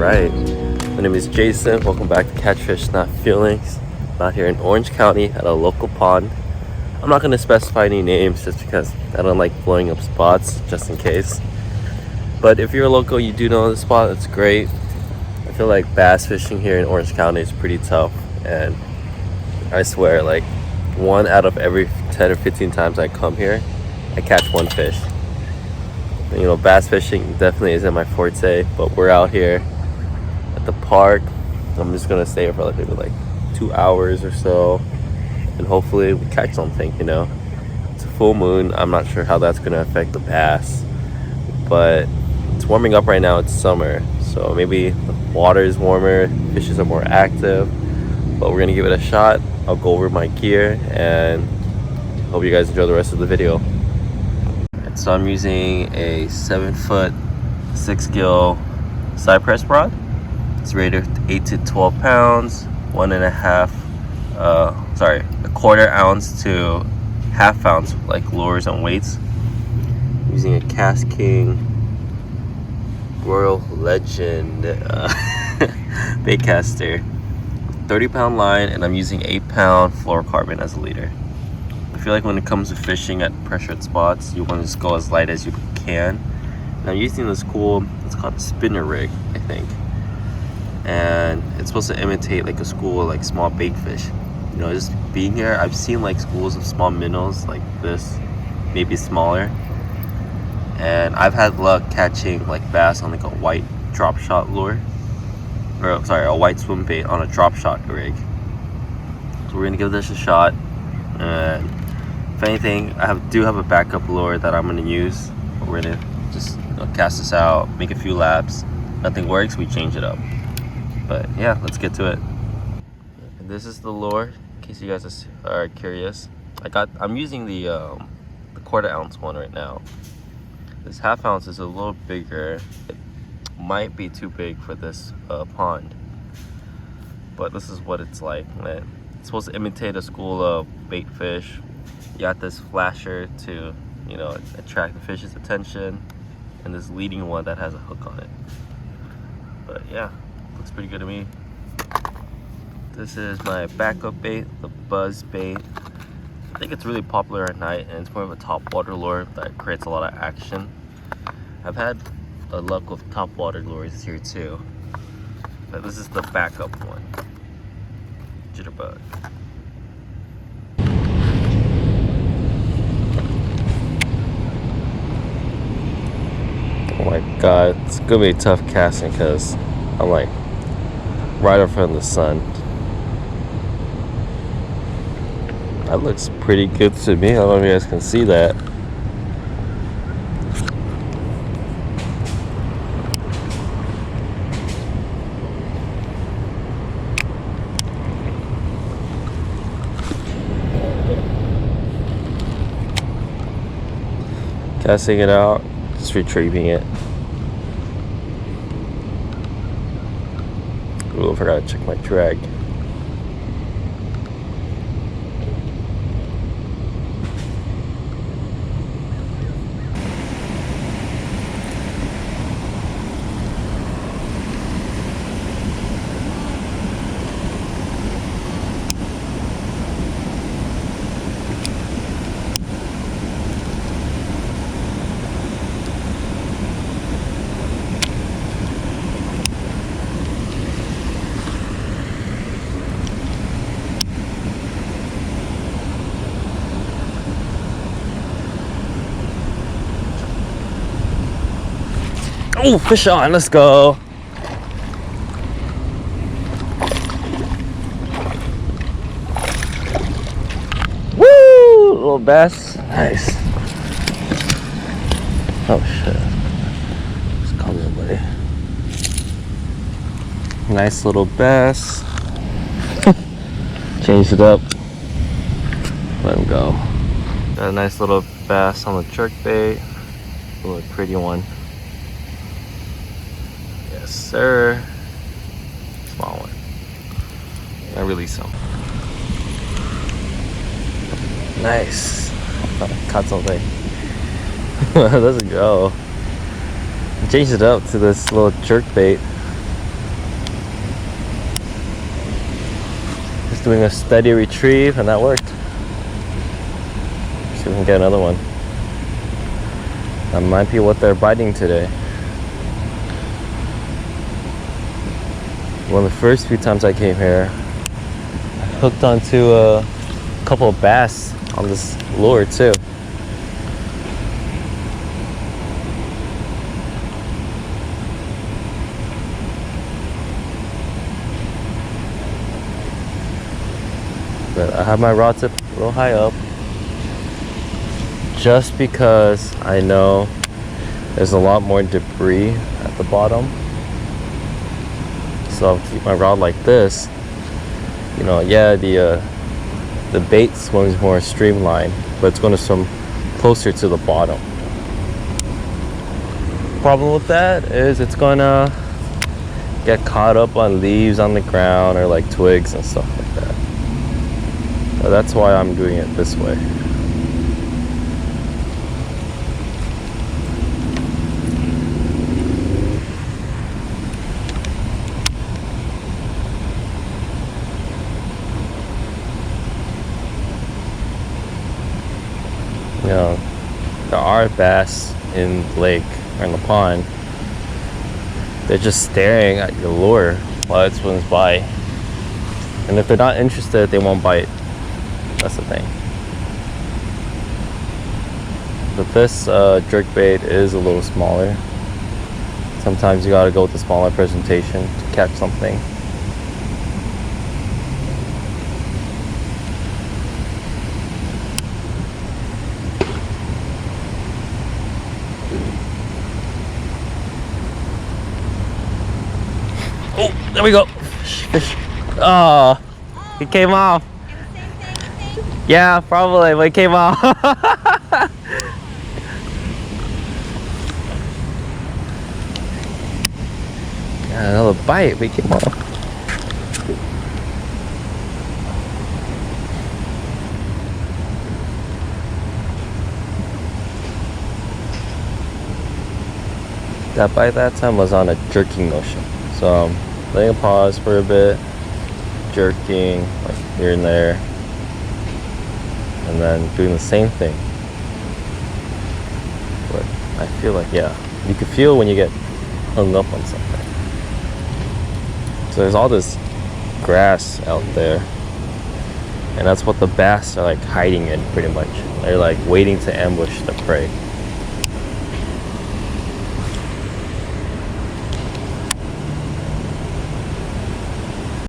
Alright, my name is Jason. Welcome back to CatchFishNotFeelingz. I'm out here in Orange County at a local pond. I'm not going to specify any names just because I don't like blowing up spots, just in case. But if you're a local, you do know the spot, it's great. I feel like bass fishing here in Orange County is pretty tough, and I swear, like 1 out of every 10 or 15 times I come here, I catch one fish. You know, bass fishing definitely isn't my forte, but we're out here at the park. I'm just gonna stay here for like maybe like 2 hours or so, and hopefully we catch something. You know, it's a full moon. I'm not sure how that's gonna affect the bass, but it's warming up right now. It's summer, so maybe the water is warmer, fishes are more active, but we're gonna give it a shot. I'll go over my gear and hope you guys enjoy the rest of the video. So I'm using a 7-foot 6-gill side press rod. It's rated 8 to 12 pounds, a quarter ounce to half ounce, like lures and weights. I'm using a Cast King Royal Legend bait caster, 30-pound line, and I'm using 8-pound fluorocarbon as a leader. I feel like when it comes to fishing at pressured spots, you want to just go as light as you can. And I'm using this cool, it's called a spinner rig, I think. And it's supposed to imitate like a school of like small bait fish. You know, just being here, I've seen like schools of small minnows like this, maybe smaller. And I've had luck catching like bass on like a white drop shot lure. Or sorry, a white swim bait on a drop shot rig. So we're gonna give this a shot. And if anything, I do have a backup lure that I'm going to use. We're going to just cast this out, make a few laps. Nothing works, we change it up. But yeah, let's get to it. And this is the lure, in case you guys are curious. I'm using the quarter ounce one right now. This half ounce is a little bigger. It might be too big for this pond, but this is what it's like. It's supposed to imitate a school of bait fish. You got this flasher to, you know, attract the fish's attention, and this leading one that has a hook on it. But yeah, looks pretty good to me. This is my backup bait, the buzz bait. I think it's really popular at night, and it's more of a top water lure that creates a lot of action. I've had a luck with top water lures here too, but this is the backup one. Jitterbug. Oh my god, it's gonna be tough casting because I'm like right up from the sun. That looks pretty good to me. I don't know if you guys can see that. Casting it out, just retrieving it. Ooh, I forgot to check my drag. Oh, fish on, let's go. Woo! Little bass. Nice. Oh shit. Just call somebody. Nice little bass. Change it up. Let him go. Got a nice little bass on the jerkbait. A little pretty one. Yes, sir. Small one. I release him. Nice. Caught something. Let's go. Change it up to this little jerk bait. doing a steady retrieve, and that worked. See if we can get another one. That might be what they're biting today. One of the first few times I came here, I hooked onto a couple of bass on this lure too. But I have my rod tip a little high up just because I know there's a lot more debris at the bottom. So I'll keep my rod like this. You know, yeah, the bait swims more streamlined, but it's going to swim closer to the bottom. Problem with that is it's going to get caught up on leaves on the ground or like twigs and stuff like that. So that's why I'm doing it this way. You know, there are bass in the lake or in the pond. They're just staring at your lure while it swims by. And if they're not interested, they won't bite. That's the thing. But this jerkbait is a little smaller. Sometimes you gotta go with a smaller presentation to catch something. Oh, there we go. Fish. Oh, it came off. Yeah, probably, but it came off. Yeah, another bite, but it came off. That bite that time was on a jerking motion. So I'm letting it pause for a bit, jerking like here and there, and then doing the same thing. But I feel like, yeah, you can feel when you get hung up on something. So there's all this grass out there, and that's what the bass are like hiding in pretty much. They're like waiting to ambush the prey.